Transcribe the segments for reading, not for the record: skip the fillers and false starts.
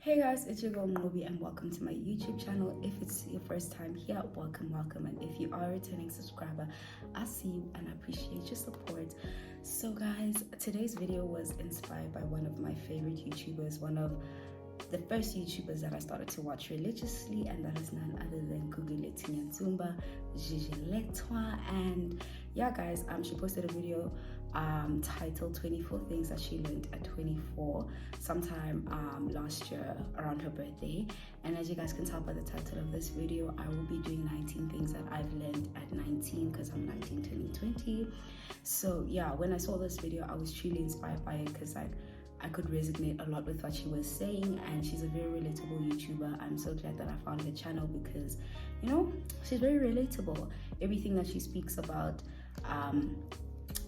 Hey guys, it's your girl Mobi and welcome to my YouTube channel. If it's your first time here, welcome. And if you are a returning subscriber, I see you and I appreciate your support. So guys, today's video was inspired by one of my favorite YouTubers, one of the first YouTubers that I started to watch religiously, and that is none other than Gugulethu Nyatsumba, and yeah guys, she posted a video titled 24 things that she learned at 24 sometime last year around her birthday. And as you guys can tell by the title of this video, I will be doing 19 things that I've learned at 19 because I'm 19 turning 20. So yeah, when I saw this video, I was truly inspired by it because I could resonate a lot with what she was saying, and she's a very relatable YouTuber. I'm so glad that I found her channel because, you know, she's very relatable. Everything that she speaks about,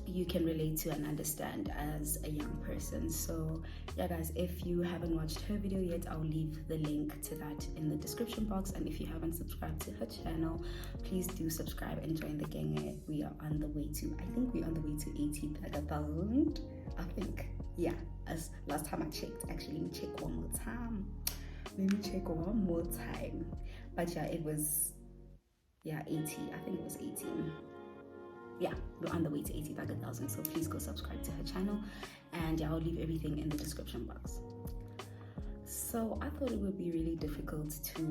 you can relate to and understand as a young person. So yeah guys, if you haven't watched her video yet, I'll leave the link to that in the description box, and if you haven't subscribed to her channel, please do subscribe and join the gang. We are on the way to, I think we're on the way to 80,000, I think. Yeah, as last time I checked. Actually, let me check one more time. But yeah, it was 80. I think it was 18. Yeah, we're on the way to 80,000. So please go subscribe to her channel, and yeah, I'll leave everything in the description box. So I thought it would be really difficult to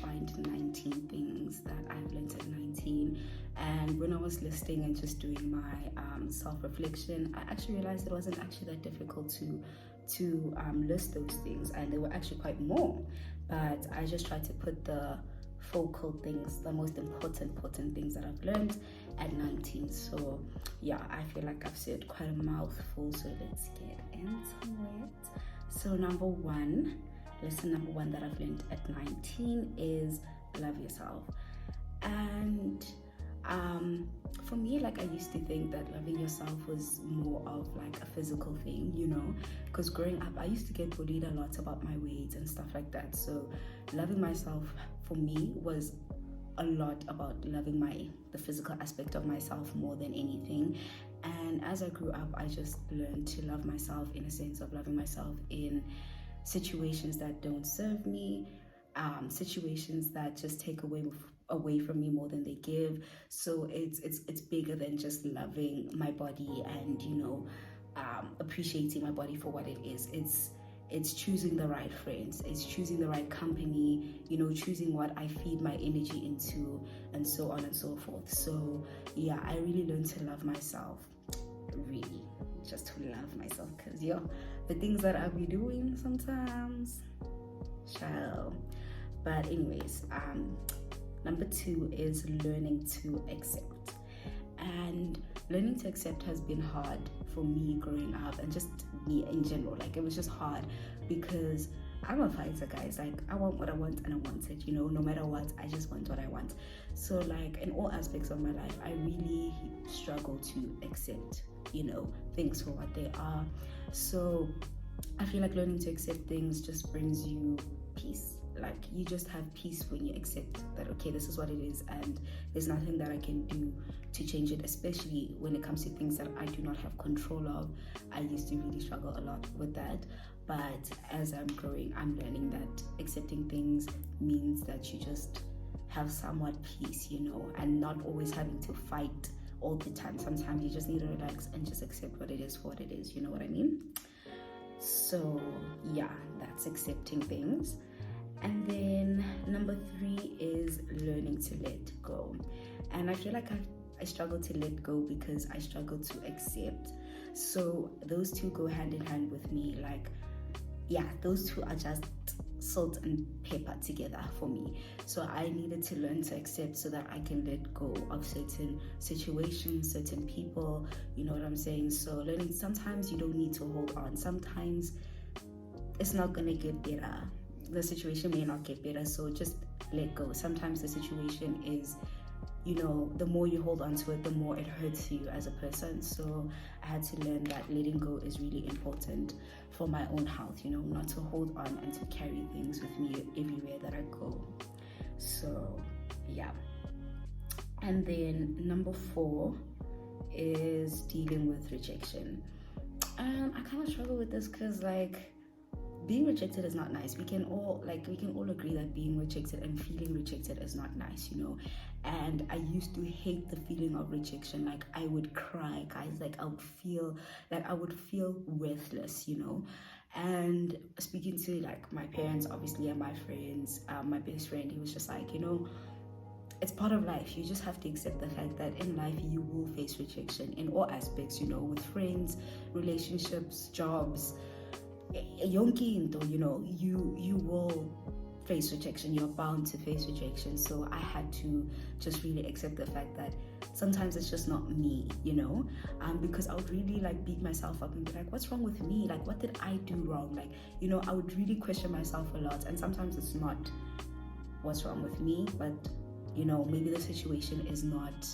find 19 things that I've learned at 19. And when I was listing and just doing my self-reflection, I actually realized it wasn't actually that difficult to list those things, and there were actually quite more. But I just tried to put the focal things, the most important things that I've learned at 19. So yeah, I feel like I've said quite a mouthful, so let's get into it. So lesson number one that I've learned at 19 is love yourself. And for me, I used to think that loving yourself was more of a physical thing, you know, because growing up I used to get bullied a lot about my weight and stuff like that. So loving myself for me was a lot about loving the physical aspect of myself more than anything. And as I grew up, I just learned to love myself in a sense of loving myself in situations that don't serve me, situations that just take away from me more than they give. So it's bigger than just loving my body and, you know, appreciating my body for what it is. It's choosing the right friends, it's choosing the right company, you know, choosing what I feed my energy into, and so on and so forth. So yeah, I really learned to love myself, really, just to love myself, because the things that I'll be doing sometimes, child. But anyways, number two is learning to accept. And learning to accept has been hard for me growing up, and just me in general. It was just hard because I'm a fighter, guys. I want what I want and I want it, you know, no matter what. I just want what I want. So in all aspects of my life, I really struggle to accept, you know, things for what they are. So I feel like learning to accept things just brings you peace. You just have peace when you accept that, okay, this is what it is, and there's nothing that I can do to change it, especially when it comes to things that I do not have control of. I used to really struggle a lot with that, but as I'm growing, I'm learning that accepting things means that you just have somewhat peace, you know, and not always having to fight all the time. Sometimes you just need to relax and just accept what it is for what it is, you know what I mean? So yeah, that's accepting things. And then number three is learning to let go. And I feel like I struggle to let go because I struggle to accept. So those two go hand in hand with me. Those two are just salt and pepper together for me. So I needed to learn to accept so that I can let go of certain situations, certain people, you know what I'm saying? So learning, sometimes you don't need to hold on. Sometimes it's not gonna get better. The situation may not get better, so just let go. Sometimes the situation is, you know, the more you hold on to it, the more it hurts you as a person. So I had to learn that letting go is really important for my own health, you know, not to hold on and to carry things with me everywhere that I go. So yeah. And then number four is dealing with rejection. I kind of struggle with this because being rejected is not nice. We can all agree that being rejected and feeling rejected is not nice, you know. And I used to hate the feeling of rejection. Like, I would cry, guys. Like, I would feel worthless, you know. And speaking to like my parents, obviously, and my friends, my best friend, he was just like, you know, it's part of life. You just have to accept the fact that in life you will face rejection in all aspects, you know, with friends, relationships, jobs, yonke into, you know, you will face rejection. You're bound to face rejection. So I had to just really accept the fact that sometimes it's just not me, you know, because I would really like beat myself up and be like, what's wrong with me? Like, what did I do wrong? Like, you know, I would really question myself a lot. And sometimes it's not what's wrong with me, but you know, maybe the situation is not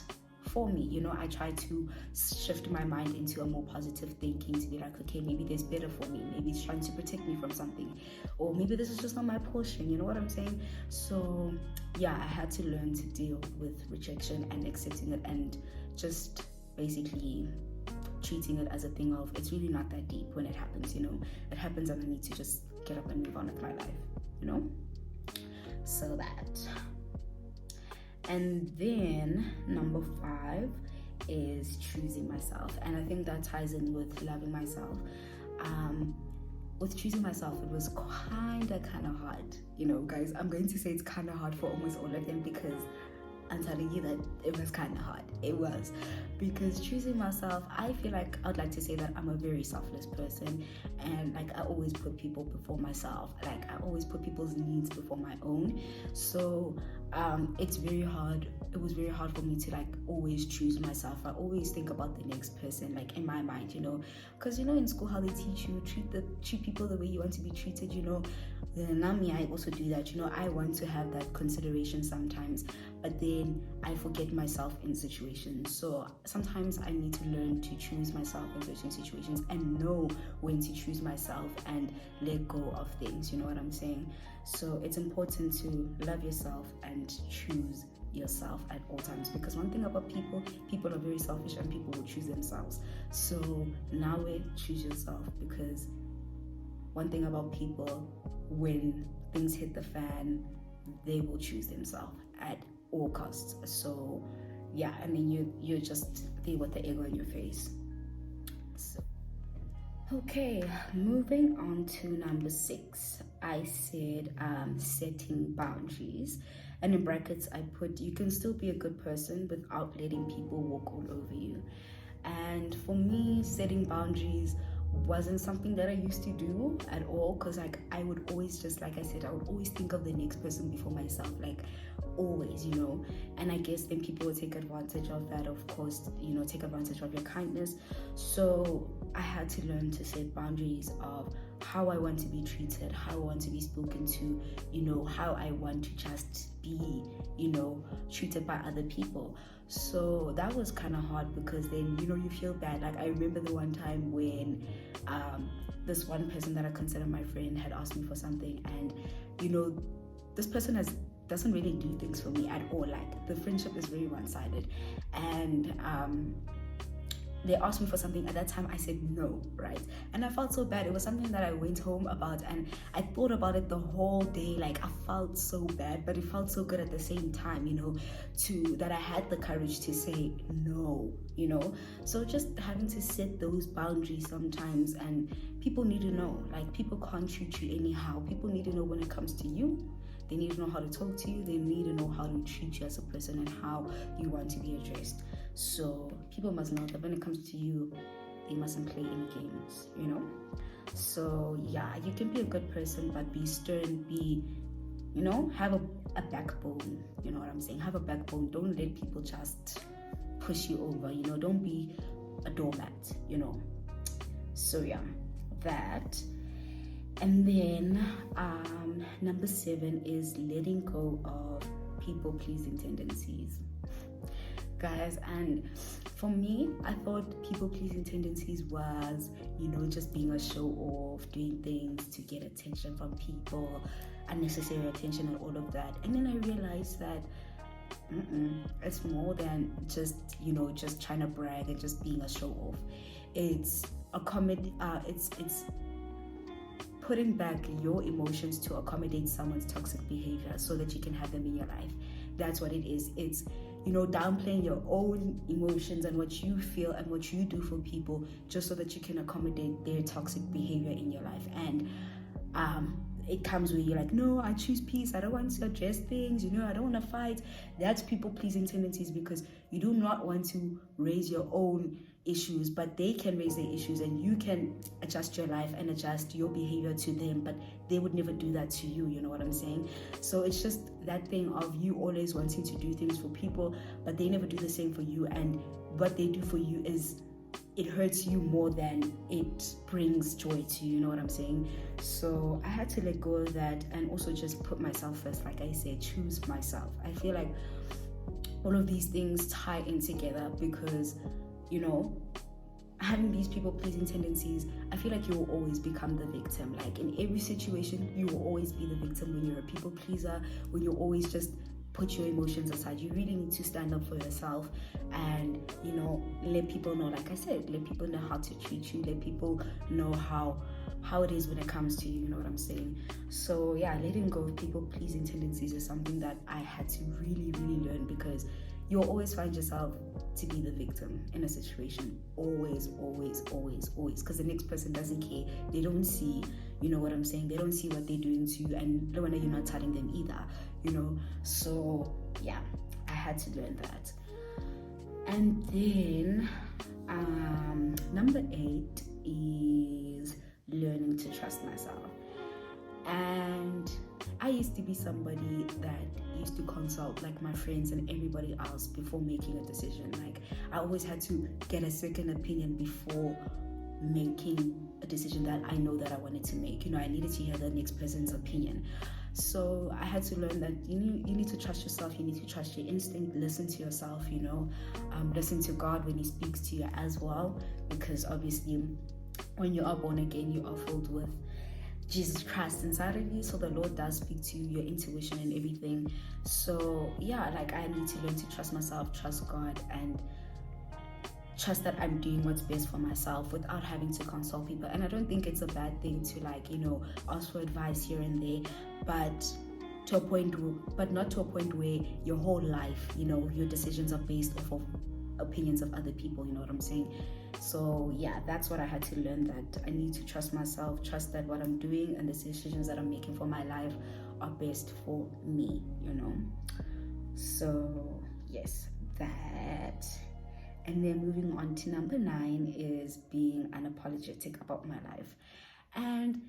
for me. You know, I try to shift my mind into a more positive thinking, to be like, okay, maybe there's better for me. Maybe it's trying to protect me from something, or maybe this is just not my portion. You know what I'm saying? So yeah, I had to learn to deal with rejection and accepting it, and just basically treating it as a thing of, it's really not that deep when it happens. You know, it happens and I need to just get up and move on with my life, you know. So that. And then number 5 is choosing myself. And I think that ties in with loving myself. With choosing myself, it was kind of hard. You know, guys, I'm going to say it's kind of hard for almost all of them, because I'm telling you that it was kind of hard. It was. Because choosing myself, I feel like I'd like to say that I'm a very selfless person, and like I always put people before myself. Like, I always put people's needs before my own. So it's very hard. It was very hard for me to like always choose myself. I always think about the next person, like in my mind, you know, because you know in school how they teach you treat people the way you want to be treated, you know. Now me, I also do that, you know. I want to have that consideration sometimes, but then I forget myself in situations. So sometimes I need to learn to choose myself in certain situations and know when to choose myself and let go of things, you know what I'm saying? So it's important to love yourself and choose yourself at all times, because one thing about people are very selfish, and people will choose themselves. So now choose yourself, because one thing about people, when things hit the fan, they will choose themselves at all costs. So yeah, I mean, you're just there with the ego in your face. So, okay, moving on to number 6. I said setting boundaries, and in brackets I put, you can still be a good person without letting people walk all over you. And for me, setting boundaries wasn't something that I used to do at all, because like I would always, just like I said, I would always think of the next person before myself, like always, you know. And I guess then people would take advantage of that, of course, you know, take advantage of your kindness. So I had to learn to set boundaries of how I want to be treated, how I want to be spoken to, you know, how I want to just be, you know, treated by other people. So that was kind of hard, because then, you know, you feel bad. Like, I remember the one time when this one person that I consider my friend had asked me for something, and, you know, this person doesn't really do things for me at all. Like, the friendship is very one-sided, and they asked me for something. At that time I said no, right? And I felt so bad. It was something that I went home about, and I thought about it the whole day. Like, I felt so bad, but it felt so good at the same time, you know, that I had the courage to say no, you know. So just having to set those boundaries sometimes, and people need to know, like, people can't treat you anyhow. People need to know when it comes to you. They need to know how to talk to you. They need to know how to treat you as a person and how you want to be addressed. So people must know that when it comes to you, they mustn't play any games, you know. So yeah, you can be a good person, but be stern, be, you know, have a backbone. You know what I'm saying? Have a backbone. Don't let people just push you over, you know. Don't be a doormat, you know. So yeah, that. And then number 7 is letting go of people-pleasing tendencies. Guys, and for me, I thought people-pleasing tendencies was, you know, just being a show-off, doing things to get attention from people, unnecessary attention and all of that. And then I realized that it's more than just, you know, just trying to brag and just being a show-off. It's a comedy, it's putting back your emotions to accommodate someone's toxic behavior so that you can have them in your life. That's what it is. It's, downplaying your own emotions and what you feel and what you do for people just so that you can accommodate their toxic behavior in your life. And it comes where you're like, no, I choose peace. I don't want to address things. I don't want to fight. That's people-pleasing tendencies, because you do not want to raise your own issues, but they can raise their issues and you can adjust your life and adjust your behavior to them, but they would never do that to you. You know what I'm saying? So it's just that thing of you always wanting to do things for people, but they never do the same for you. And what they do for you is, it hurts you more than it brings joy to you. You know what I'm saying? So I had to let go of that and also just put myself first. Like I said, choose myself. I feel like all of these things tie in together because, having these people-pleasing tendencies, I feel like you will always become the victim. Like in every situation, you will always be the victim when you're a people-pleaser, when you always just put your emotions aside. You really need to stand up for yourself and, let people know, like I said, let people know how to treat you, let people know how it is when it comes to you. You know what I'm saying? So yeah, letting go of people-pleasing tendencies is something that I had to really, really learn, because you'll always find yourself to be the victim in a situation. Always, always, always, always. Because the next person doesn't care. They don't see, you know what I'm saying? They don't see what they're doing to you, and no wonder you're not telling them either, So yeah, I had to learn that. And then number 8 is learning to trust myself. And I used to be somebody that used to consult like my friends and everybody else before making a decision. Like I always had to get a second opinion before making a decision that I know that I wanted to make. I needed to hear the next person's opinion. So I had to learn that you need to trust yourself. You need to trust your instinct. Listen to yourself. Listen to God when He speaks to you as well, because obviously when you are born again, you are filled with Jesus Christ inside of you, so the Lord does speak to you, your intuition and everything. So yeah, like I need to learn to trust myself, trust God, and trust that I'm doing what's best for myself without having to consult people. And I don't think it's a bad thing to ask for advice here and there, but not to a point where your whole life, your decisions are based off of opinions of other people. You know what I'm saying? So yeah, that's what I had to learn, that I need to trust myself, trust that what I'm doing and the decisions that I'm making for my life are best for me. So yes, that. And then moving on to number 9 is being unapologetic about my life. And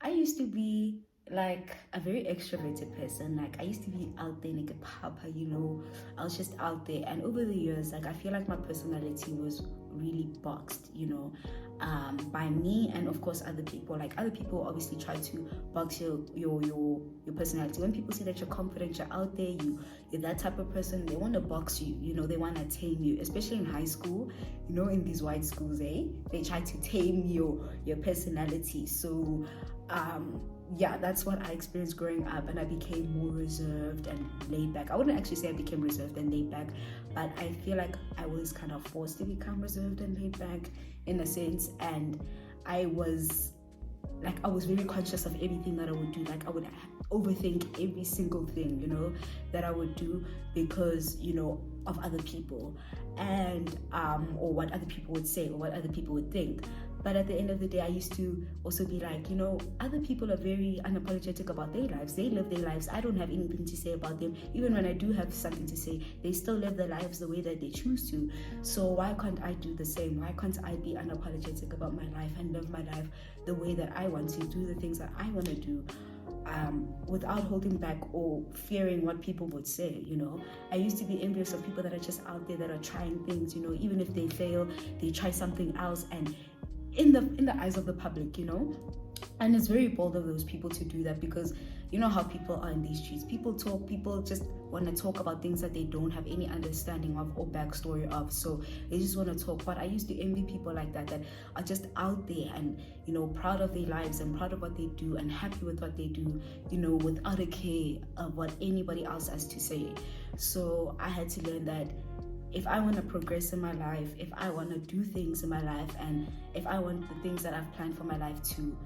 I used to be like a very extroverted person. Like I used to be out there like a papa, I was just out there. And over the years, like I feel like my personality was really boxed, by me and of course other people. Like other people obviously try to box your personality. When people see that you're confident, you're out there, you're that type of person, they want to box you, they want to tame you, especially in high school, in these white schools, they try to tame your personality. So yeah, that's what I experienced growing up, and I became more reserved and laid back. I wouldn't actually say I became reserved and laid back, but I feel like I was kind of forced to become reserved and laid back in a sense. And I was very conscious of everything that I would do. Like I would overthink every single thing, that I would do because, of other people and or what other people would say or what other people would think. But at the end of the day, I used to also be like, other people are very unapologetic about their lives. They live their lives. I don't have anything to say about them. Even when I do have something to say, they still live their lives the way that they choose to. So why can't I do the same? Why can't I be unapologetic about my life and live my life the way that I want to, do the things that I want to do? Without holding back or fearing what people would say. I used to be envious of people that are just out there that are trying things, even if they fail, they try something else, and in the eyes of the public, and it's very bold of those people to do that, because you know how people are in these streets. People just want to talk about things that they don't have any understanding of or backstory of, so they just want to talk. But I used to envy people like that are just out there and proud of their lives and proud of what they do and happy with what they do, without a care of what anybody else has to say. So I had to learn that if I want to progress in my life, if I want to do things in my life, and if I want the things that I've planned for my life to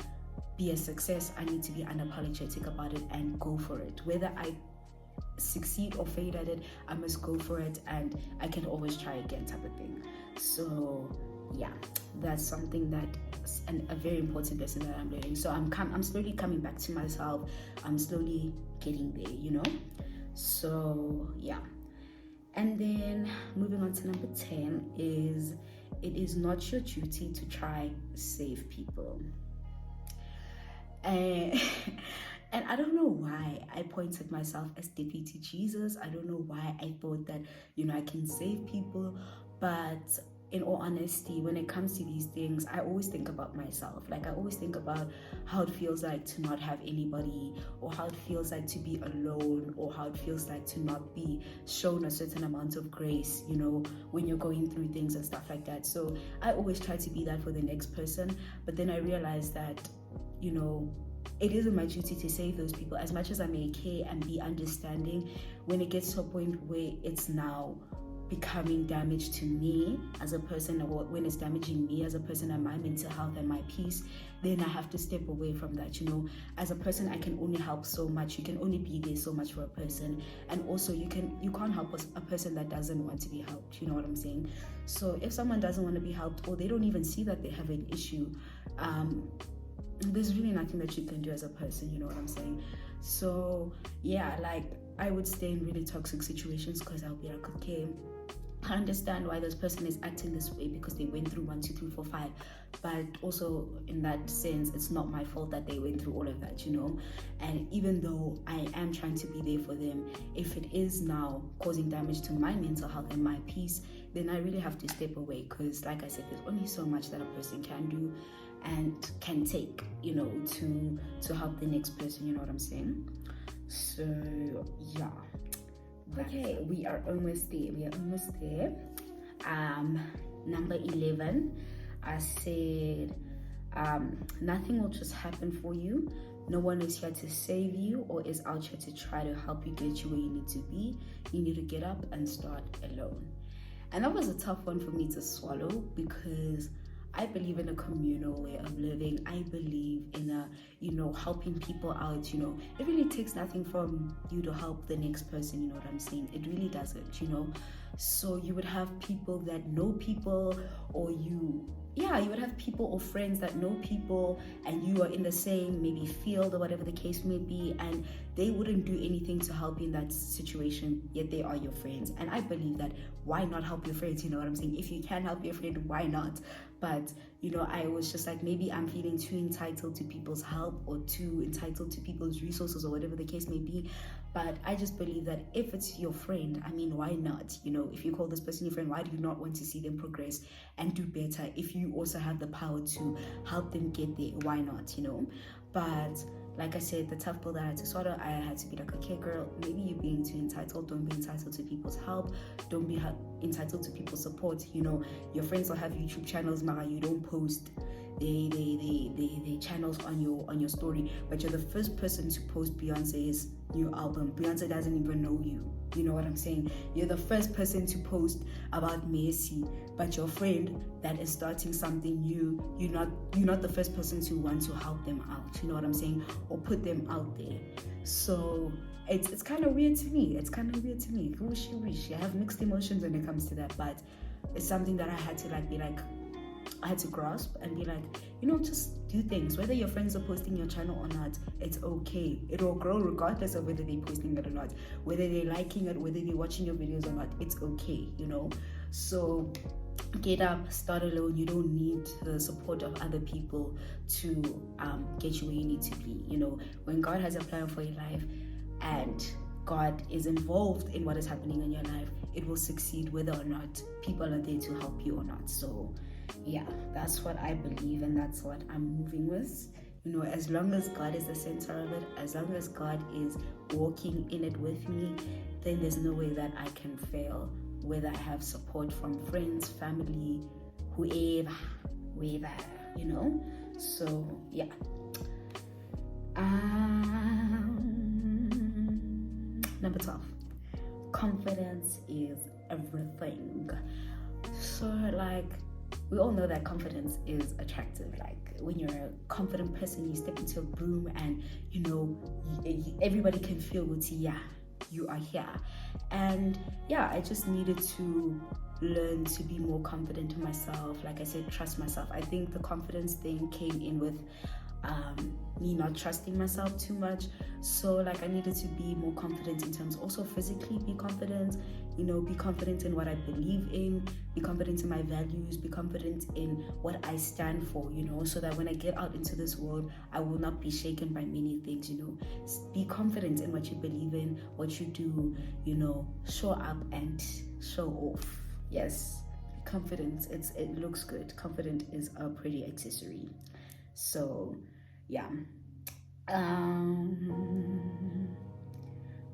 be a success, I need to be unapologetic about it and go for it. Whether I succeed or fail at it, I must go for it, and I can always try again, type of thing. So yeah, that's something that a very important lesson that I'm learning. So I'm slowly coming back to myself. I'm slowly getting there, you know. So yeah. And then moving on to number 10 is, it is not your duty to try save people. And I don't know why I pointed myself as deputy Jesus. I don't know why I thought that, you know, I can save people. But in all honesty, when it comes to these things, I always think about myself. Like, I always think about how it feels like to not have anybody, or how it feels like to be alone, or how it feels like to not be shown a certain amount of grace, you know, when you're going through things and stuff like that. So I always try to be that for the next person. But then I realized that, you know, it isn't my duty to save those people. As much as I may care and be understanding, when it gets to a point where it's now becoming damage to me as a person, or when it's damaging me as a person and my mental health and my peace, then I have to step away from that. You know, as a person, I can only help so much. You can only be there so much for a person, and also you can't help a person that doesn't want to be helped. You know what I'm saying? So if someone doesn't want to be helped, or they don't even see that they have an issue, there's really nothing that you can do as a person. You know what I'm saying? So yeah, like, I would stay in really toxic situations because I'll be like, okay, I understand why this person is acting this way because they went through 1, 2, 3, 4, 5, but also in that sense, it's not my fault that they went through all of that, you know. And even though I am trying to be there for them, if it is now causing damage to my mental health and my peace, then I really have to step away, because like I said, there's only so much that a person can do and can take, you know, to help the next person. You know what I'm saying? So yeah. Okay, we are almost there. Number 11, I said, nothing will just happen for you. No one is here to save you or is out here to try to help you get you where you need to be. You need to get up and start alone. And that was a tough one for me to swallow, because I believe in a communal way of living. I believe in helping people out. You know, it really takes nothing from you to help the next person. You know what I'm saying? It really doesn't, you know. So you would have people that know people, or you would have people or friends that know people, and you are in the same maybe field or whatever the case may be, and they wouldn't do anything to help you in that situation, yet they are your friends. And I believe that, why not help your friends? You know what I'm saying? If you can help your friend, why not? But, you know, I was just like, maybe I'm feeling too entitled to people's help, or too entitled to people's resources, or whatever the case may be. But I just believe that if it's your friend, I mean, why not? You know, if you call this person your friend, why do you not want to see them progress and do better? If you also have the power to help them get there, why not, you know? But like I said, the tough pill that I had to swallow, I had to be like, okay, girl, maybe you're being too entitled. Don't be entitled to people's help. Don't be entitled to people's support. You know, your friends will have YouTube channels, Mara, you don't post they channels on your story, but you're the first person to post Beyonce's new album. Beyonce doesn't even know you. You know what I'm saying? You're the first person to post about Messi, but your friend that is starting something new, you're not the first person to want to help them out. You know what I'm saying? Or put them out there. So it's kind of weird to me. Wish. I have mixed emotions when it comes to that, but it's something that I had to I had to grasp and be like, you know, just do things. Whether your friends are posting your channel or not, it's okay. It will grow regardless of whether they're posting it or not, whether they're liking it, whether they're watching your videos or not. It's okay, you know. So get up, start alone. You don't need the support of other people to get you where you need to be. You know, when God has a plan for your life and God is involved in what is happening in your life, it will succeed whether or not people are there to help you or not. So yeah, that's what I believe, and that's what I'm moving with. You know, as long as God is the center of it, as long as God is walking in it with me, then there's no way that I can fail, whether I have support from friends, family, whoever, you know. So yeah. Number 12, confidence is everything. So like, we all know that confidence is attractive. Like when you're a confident person, you step into a room and everybody can feel yeah, you are here. And yeah, I just needed to learn to be more confident in myself. Like I said, trust myself. I think the confidence thing came in with me not trusting myself too much. So like I needed to be more confident in terms, also physically be confident, be confident in what I believe in, be confident in my values, be confident in what I stand for, so that when I get out into this world, I will not be shaken by many things. Be confident in what you believe in, what you do, show up and show off. Yes, confidence, it looks good. Confident is a pretty accessory. So yeah,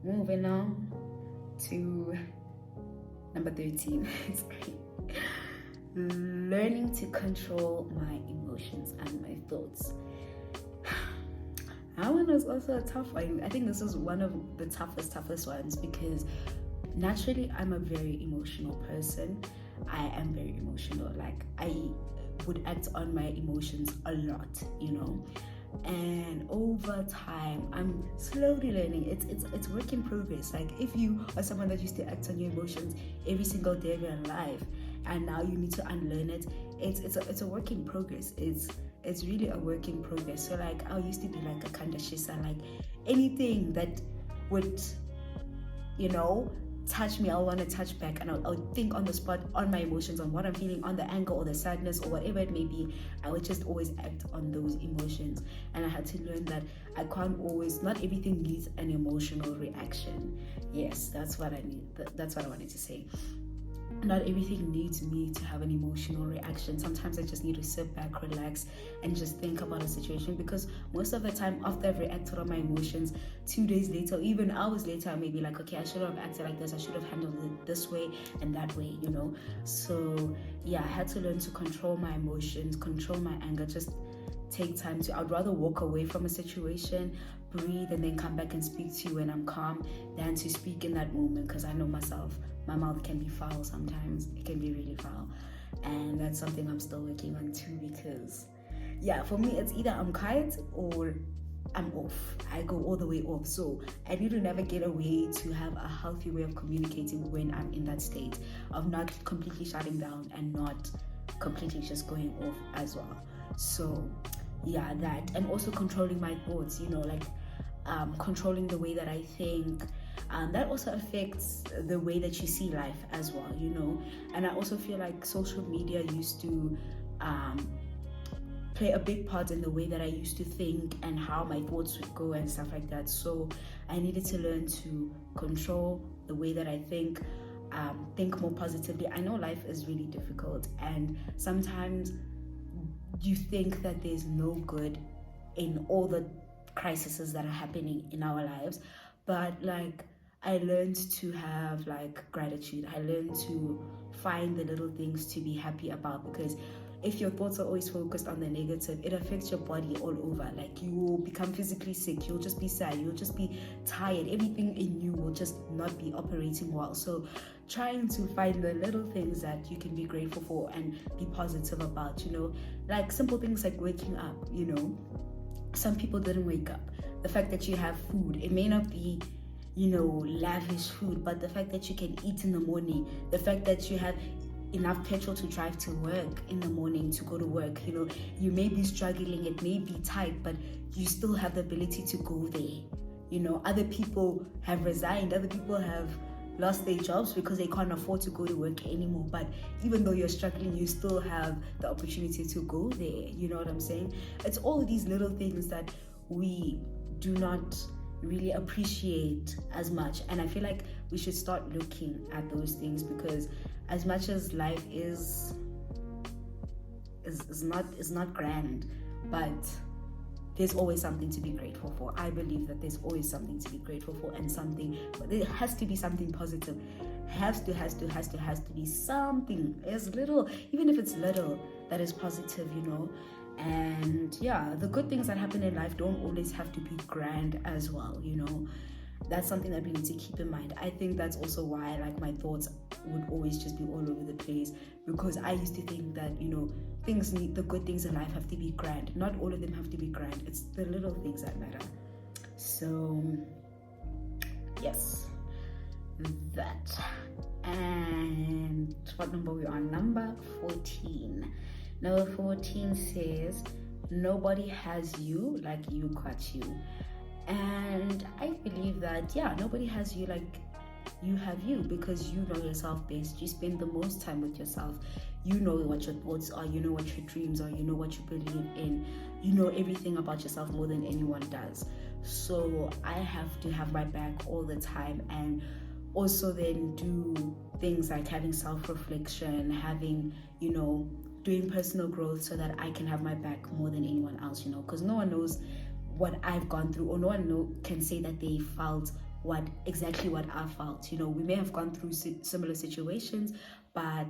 moving on to number 13. Learning to control my emotions and my thoughts. That one was also a tough one. I think this is one of the toughest ones, because naturally I'm a very emotional person. I am very emotional. Like I would act on my emotions a lot, and over time I'm slowly learning. It's work in progress. Like if you are someone that used to act on your emotions every single day of your life, and now you need to unlearn it, it's a work in progress. It's really a work in progress. So like I used to be like a kanda shisa, like anything that would touch me, I'll want to touch back, and I'll think on the spot on my emotions, on what I'm feeling, on the anger or the sadness or whatever it may be. I would just always act on those emotions, and I had to learn that I can't always, not everything needs an emotional reaction. Yes, that's what I need. That's what I wanted to say. Not everything needs me to have an emotional reaction. Sometimes I just need to sit back, relax, and just think about a situation, because most of the time after I've reacted on my emotions, 2 days later, even hours later, I may be like, okay, I should have acted like this, I should have handled it this way and that way, So yeah, I had to learn to control my emotions, control my anger, just take time to, I'd rather walk away from a situation, breathe, and then come back and speak to you when I'm calm, than to speak in that moment, because I know myself. My mouth can be foul sometimes. It can be really foul. And that's something I'm still working on too, because yeah, for me, it's either I'm quiet or I'm off. I go all the way off. So I need to navigate a way to have a healthy way of communicating when I'm in that state of not completely shutting down and not completely just going off as well. So yeah, that, and also controlling my thoughts, controlling the way that I think. That also affects the way that you see life as well, and I also feel like social media used to play a big part in the way that I used to think and how my thoughts would go and stuff like that. So I needed to learn to control the way that I think more positively. I know life is really difficult, and sometimes you think that there's no good in all the crises that are happening in our lives, but like I learned to have like gratitude. I learned to find the little things to be happy about, because if your thoughts are always focused on the negative, it affects your body all over. Like you will become physically sick, you'll just be sad, you'll just be tired, everything in you will just not be operating well. So trying to find the little things that you can be grateful for and be positive about, like simple things like waking up. Some people didn't wake up. The fact that you have food, it may not be lavish food, but the fact that you can eat in the morning, the fact that you have enough petrol to drive to work in the morning, to go to work, you may be struggling, it may be tight, but you still have the ability to go there. Other people have resigned, other people have lost their jobs because they can't afford to go to work anymore, but even though you're struggling, you still have the opportunity to go there. You know what I'm saying? It's all these little things that we do not really appreciate as much, and I feel like we should start looking at those things, because as much as life is not grand, but there's always something to be grateful for. I believe that there's always something to be grateful for, and but it has to be something positive. Has to be something as little, even if it's little, that is positive, And yeah, the good things that happen in life don't always have to be grand as well, that's something that we need to keep in mind. I think that's also why like my thoughts would always just be all over the place, because I used to think that, you know, the good things in life have to be grand. Not all of them have to be grand. It's the little things that matter. So yes, that. And what number we on? Number 14. Number 14 says, nobody has you like you got you. And I believe that, yeah, nobody has you like you have you, because you know yourself best. You spend the most time with yourself. You know what your thoughts are, you know what your dreams are, you know what you believe in, you know everything about yourself more than anyone does. So I have to have my back all the time, and also then do things like having self-reflection, having, you know, doing personal growth, so that I can have my back more than anyone else, you know, because no one knows what I've gone through, or no one can say that they felt exactly what I felt. You know, we may have gone through similar situations, but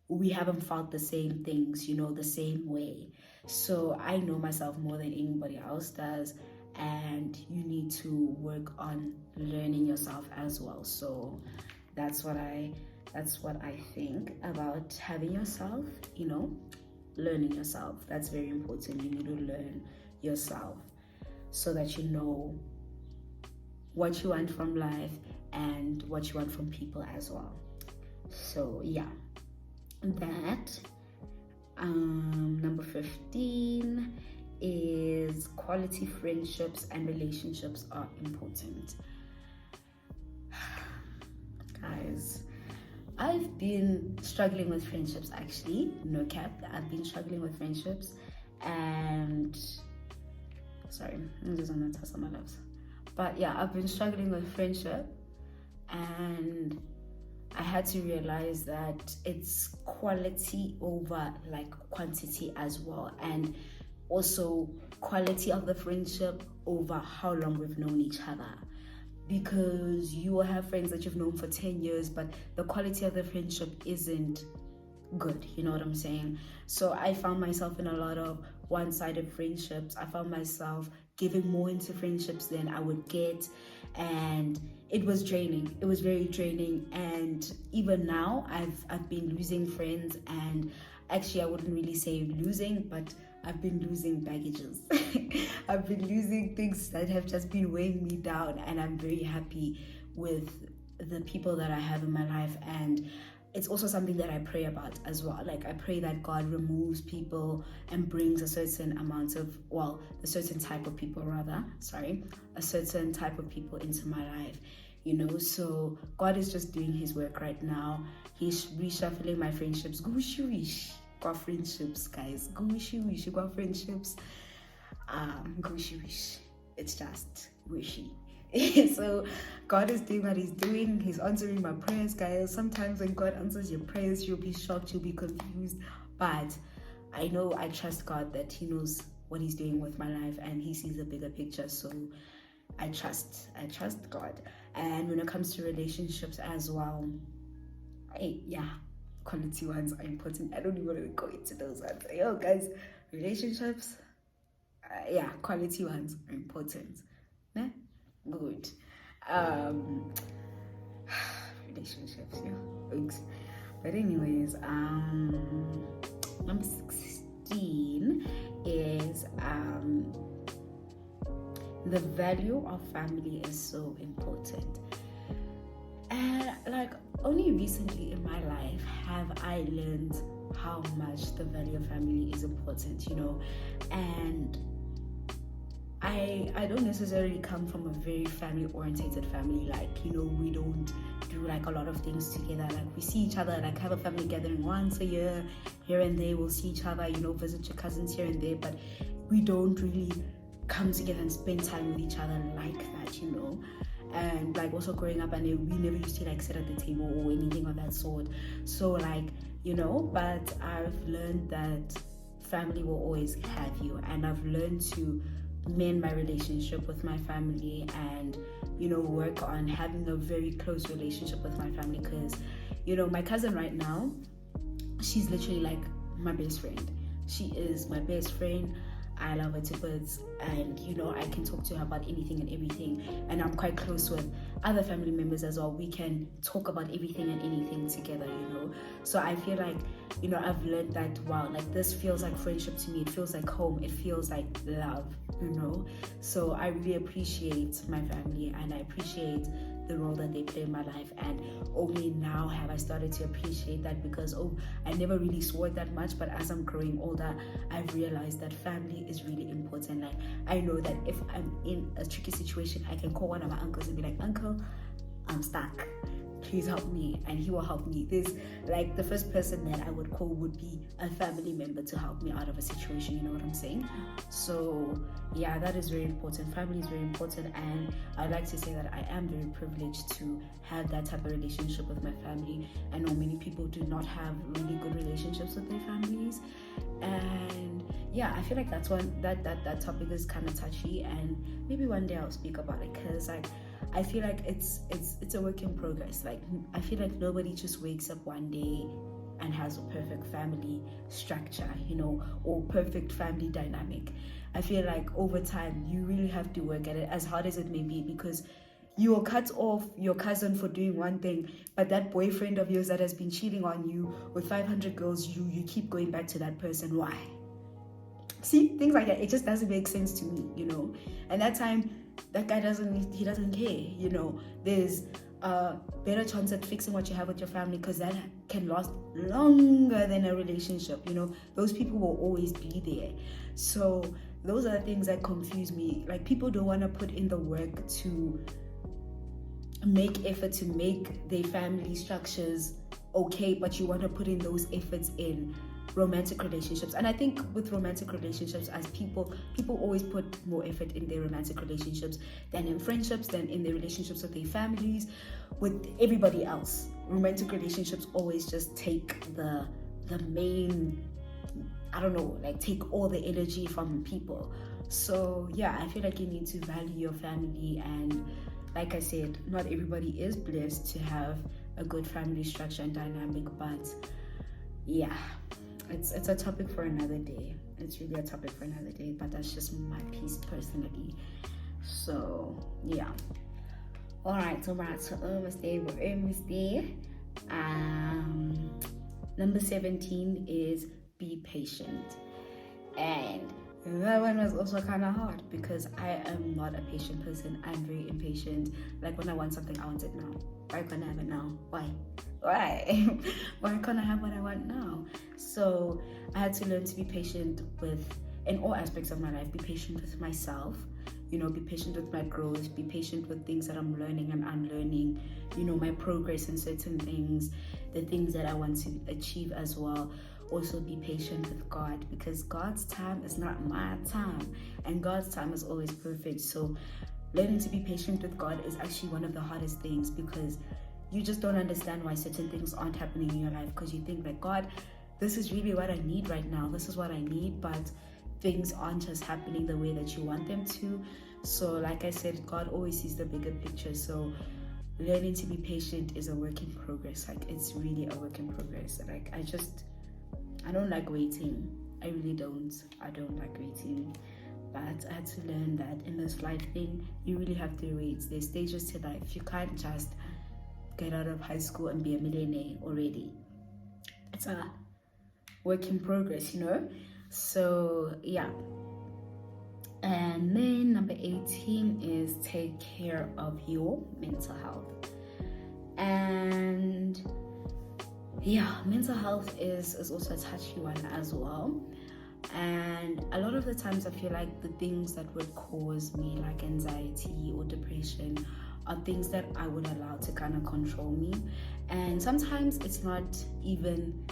we haven't felt the same things, you know, the same way. So I know myself more than anybody else does, and you need to work on learning yourself as well. So that's what I think about having yourself, you know, learning yourself. That's very important. You need to learn yourself so that you know what you want from life and what you want from people as well. So yeah, that. Number 15 is quality friendships and relationships are important. Guys, I've been struggling with friendships, actually, no cap. I've been struggling with friendships, and sorry, I'm just on the test of my lips. But yeah, I've been struggling with friendship, and I had to realize that it's quality over like quantity as well, and also quality of the friendship over how long we've known each other. Because you will have friends that you've known for 10 years, but the quality of the friendship isn't good, you know what I'm saying? So I found myself in a lot of one-sided friendships. I found myself giving more into friendships than I would get, and it was draining. It was very draining. And even now I've been losing friends, and actually I wouldn't really say losing, but I've been losing baggages. I've been losing things that have just been weighing me down, and I'm very happy with the people that I have in my life. And it's also something that I pray about as well. Like, I pray that God removes people and brings a certain amount of, well, a certain type of people a certain type of people into my life, you know. So God is just doing his work right now. He's reshuffling my friendships. Gushiwish kwa friendships, guys. Gushiwish kwa friendships. Gushiwish. It's just wishy. So God is doing what he's doing. He's answering my prayers, guys. Sometimes when God answers your prayers, you'll be shocked, you'll be confused, but I know, I trust God that he knows what he's doing with my life, and he sees a bigger picture. So I trust God. And when it comes to relationships as well, quality ones are important. I don't even want to go into those ones. Yo, guys, relationships, quality ones are important. Nah? Good. Relationships, oops. But anyways, number 16 is the value of family is so important. And like, only recently in my life have I learned how much the value of family is important, you know. And I don't necessarily come from a very family-orientated family. Like, you know, we don't do like a lot of things together. Like, we see each other, like have a family gathering once a year, here and there. We'll see each other, you know, visit your cousins here and there, but we don't really come together and spend time with each other like that, you know. And like, also growing up, and we never used to like sit at the table or anything of that sort. So like, you know, but I've learned that family will always have you, and I've learned to mend my relationship with my family, and, you know, work on having a very close relationship with my family. Because, you know, my cousin right now, she's literally like my best friend. She is my best friend. I love her to bits, and I can talk to her about anything and everything, and I'm quite close with other family members as well. We can talk about everything and anything together, so I feel like I've learned that, wow, like this feels like friendship to me. It feels like home. It feels like love, so I really appreciate my family, and I appreciate the role that they play in my life. And only now have I started to appreciate that, because I never really saw it that much, but as I'm growing older, I've realized that family is really important. Like, I know that if I'm in a tricky situation, I can call one of my uncles and be like, "Uncle, I'm stuck, please help me," and he will help me. There's like, the first person that I would call would be a family member to help me out of a situation, you know what I'm saying? So yeah, that is very important. Family is very important, and I'd like to say that I am very privileged to have that type of relationship with my family. I know many people do not have really good relationships with their families, and yeah, I feel like that's one that topic is kind of touchy, and maybe one day I'll speak about it, because like, I feel like it's a work in progress. Like, I feel like nobody just wakes up one day and has a perfect family structure, or perfect family dynamic. I feel like over time, you really have to work at it, as hard as it may be, because you will cut off your cousin for doing one thing, but that boyfriend of yours that has been cheating on you with 500 girls, you keep going back to that person. Why? See, things like that, it just doesn't make sense to me, And that time, that guy doesn't care, There's a better chance at fixing what you have with your family, because that can last longer than a relationship. Those people will always be there. So those are the things that confuse me. Like, people don't want to put in the work to make effort to make their family structures okay, but you want to put in those efforts in romantic relationships. And I think with romantic relationships, as people always put more effort in their romantic relationships than in friendships, than in their relationships with their families, with everybody else. Romantic relationships always just take the main, I don't know, like, take all the energy from people. So yeah, I feel like you need to value your family, and like I said, not everybody is blessed to have a good family structure and dynamic, but yeah, it's a topic for another day. It's really a topic for another day, but that's just my piece personally. So yeah, all right, so we're almost there. Number 17 is be patient, and that one was also kind of hard, because I am not a patient person. I'm very impatient. Like, when I want something, I want it now. Why can't I have it now? Why why can't I have what I want now? So I had to learn to be patient in all aspects of my life. Be patient with myself, be patient with my growth, be patient with things that I'm learning and unlearning, my progress in certain things, the things that I want to achieve as well. Also be patient with God, because God's time is not my time, and God's time is always perfect. So learning to be patient with God is actually one of the hardest things, because you just don't understand why certain things aren't happening in your life, because you think like, God, this is really what I need right now. This is what I need, but things aren't just happening the way that you want them to. So like I said, God always sees the bigger picture. So learning to be patient is a work in progress. Like, it's really a work in progress. Like, I don't like waiting. I really don't. I don't like waiting. But I had to learn that in this life thing, you really have to wait. There's stages to life. You can't just get out of high school and be a millionaire already. It's a work in progress, So yeah. And then number 18 is take care of your mental health. And yeah, mental health is also a touchy one as well. And a lot of the times I feel like the things that would cause me like anxiety or depression are things that I would allow to kind of control me. And sometimes it's not even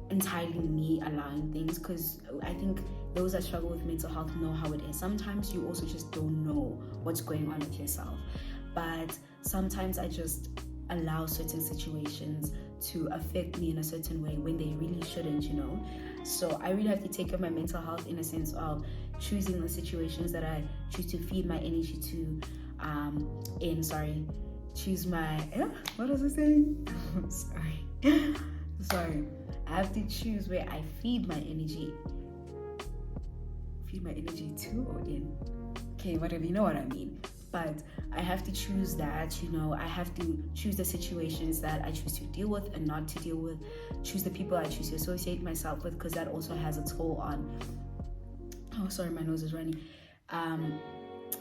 entirely me allowing things, because I think those that struggle with mental health know how it is. Sometimes you also just don't know what's going on with yourself, but sometimes I just allow certain situations to affect me in a certain way when they really shouldn't, So I really have to take care of my mental health in a sense of choosing the situations that I choose to feed my energy to, choose my, what was I saying? Sorry. I have to choose where I feed my energy. feel my energy too or in. Okay, whatever, you know what I mean. But I have to choose that, you know, I have to choose the situations that I choose to deal with and not to deal with, choose the people I choose to associate myself with, because that also has a toll on, oh sorry, my nose is running,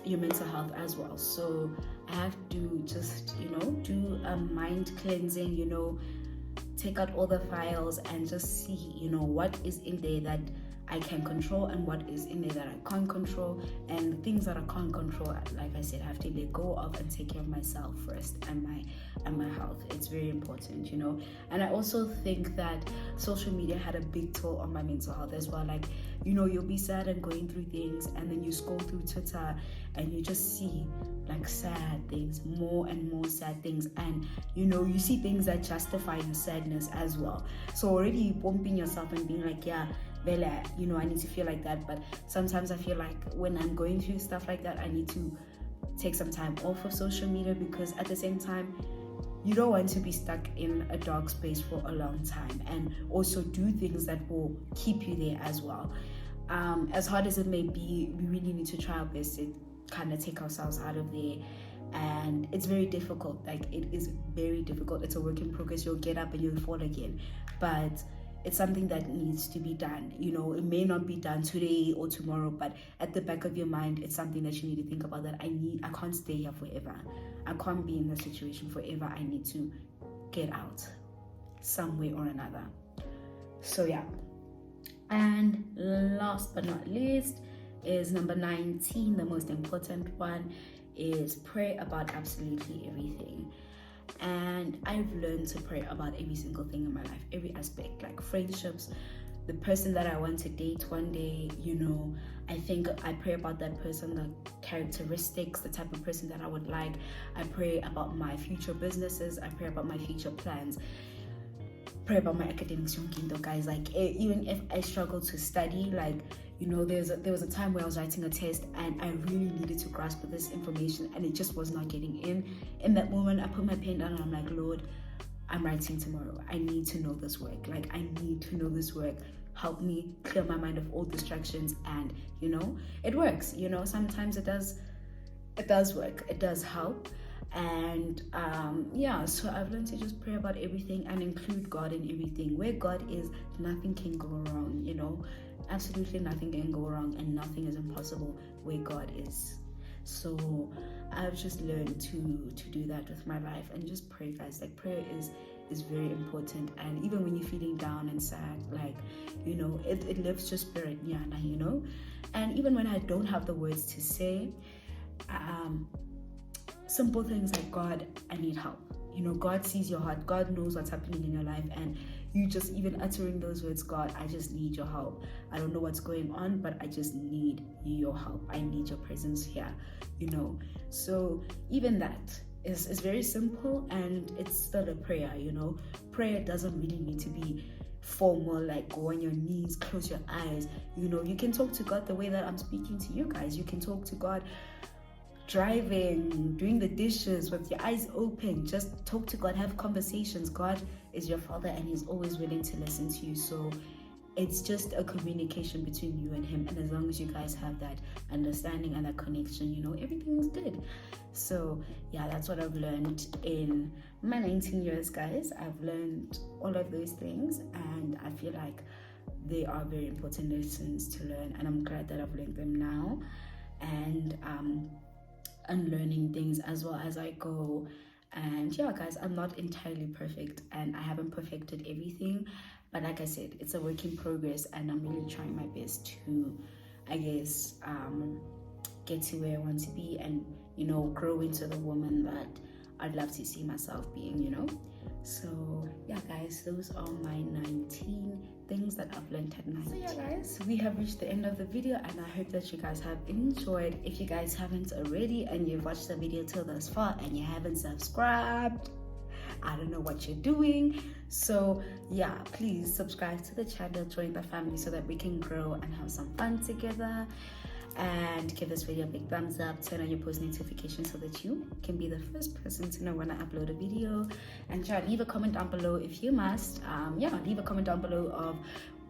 your mental health as well. So I have to just, you know, do a mind cleansing, you know, take out all the files and just see, you know, what is in there that I can control and what is in there that I can't control. And the things that I can't control, like I said, I have to let go of and take care of myself first, and my health. It's very important, you know. And I also think that social media had a big toll on my mental health as well. Like, you know, you'll be sad and going through things, and then you scroll through Twitter and you just see like sad things, more and more sad things, and you know, you see things that justify your sadness as well. So already you pumping yourself and being like, yeah, Bella, you know, I need to feel like that. But sometimes I feel like when I'm going through stuff like that, I need to take some time off of social media, because at the same time, you don't want to be stuck in a dark space for a long time, and also do things that will keep you there as well. As hard as it may be, we really need to try our best to kind of take ourselves out of there. And it's very difficult. Like, it is very difficult. It's a work in progress. You'll get up and you'll fall again, but it's something that needs to be done. You know, it may not be done today or tomorrow, but at the back of your mind, it's something that you need to think about, that I can't stay here forever. I can't be in this situation forever. I need to get out some way or another. So yeah. And last but not least is number 19, the most important one, is pray about absolutely everything. And I've learned to pray about every single thing in my life, every aspect, like friendships, the person that I want to date one day, you know, I think I pray about that person, the characteristics, the type of person that I would like. I pray about my future businesses. I pray about my future plans. Pray about my academics, guys. Like, even if I struggle to study, like, you know, there was a time where I was writing a test and I really needed to grasp this information and it just was not getting in. In that moment, I put my pen down and I'm like, Lord, I'm writing tomorrow. I need to know this work. Like, I need to know this work. Help me clear my mind of all distractions. And, you know, it works. You know, sometimes it does work. It does help. And yeah, so I've learned to just pray about everything and include God in everything. Where God is, nothing can go wrong, you know. Absolutely nothing can go wrong, and nothing is impossible where God is. So I've just learned to do that with my life and just pray, guys. Like, prayer is very important. And even when you're feeling down and sad, like, you know, it lifts your spirit, Nyana, you know. And even when I don't have the words to say, simple things like, God, I need help. You know, God sees your heart. God knows what's happening in your life, and you just even uttering those words, God, I just need your help. I don't know what's going on, but I just need your help. I need your presence here, you know. So even that is very simple, and it's still a prayer, you know. Prayer doesn't really need to be formal, like go on your knees, close your eyes. You know, you can talk to God the way that I'm speaking to you guys. You can talk to God driving, doing the dishes with your eyes open. Just talk to God, have conversations. God is your Father, and He's always willing to listen to you. So it's just a communication between you and Him, and as long as you guys have that understanding and that connection, you know, everything is good. So yeah, that's what I've learned in my 19 years, guys. I've learned all of those things, and I feel like they are very important lessons to learn, and I'm glad that I've learned them now. And I'm learning things as well as I go. And yeah, guys, I'm not entirely perfect, and I haven't perfected everything, but like I said, it's a work in progress, and I'm really trying my best to, I guess, get to where I want to be, and, you know, grow into the woman that I'd love to see myself being, you know. So yeah, guys, those are my 19 things that I've learned at night. So yeah, guys, we have reached the end of the video, and I hope that you guys have enjoyed. If you guys haven't already and you've watched the video till this far and you haven't subscribed, I don't know what you're doing. So yeah, please subscribe to the channel, join the family so that we can grow and have some fun together. And give this video a big thumbs up, turn on your post notifications so that you can be the first person to know when I upload a video. And try leave a comment down below if you must. Yeah, leave a comment down below of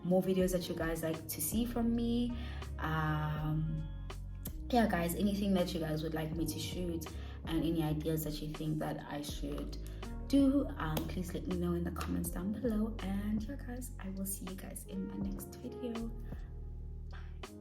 more videos that you guys like to see from me. Yeah, guys, anything that you guys would like me to shoot and any ideas that you think that I should do, please let me know in the comments down below. And yeah, guys, I will see you guys in my next video.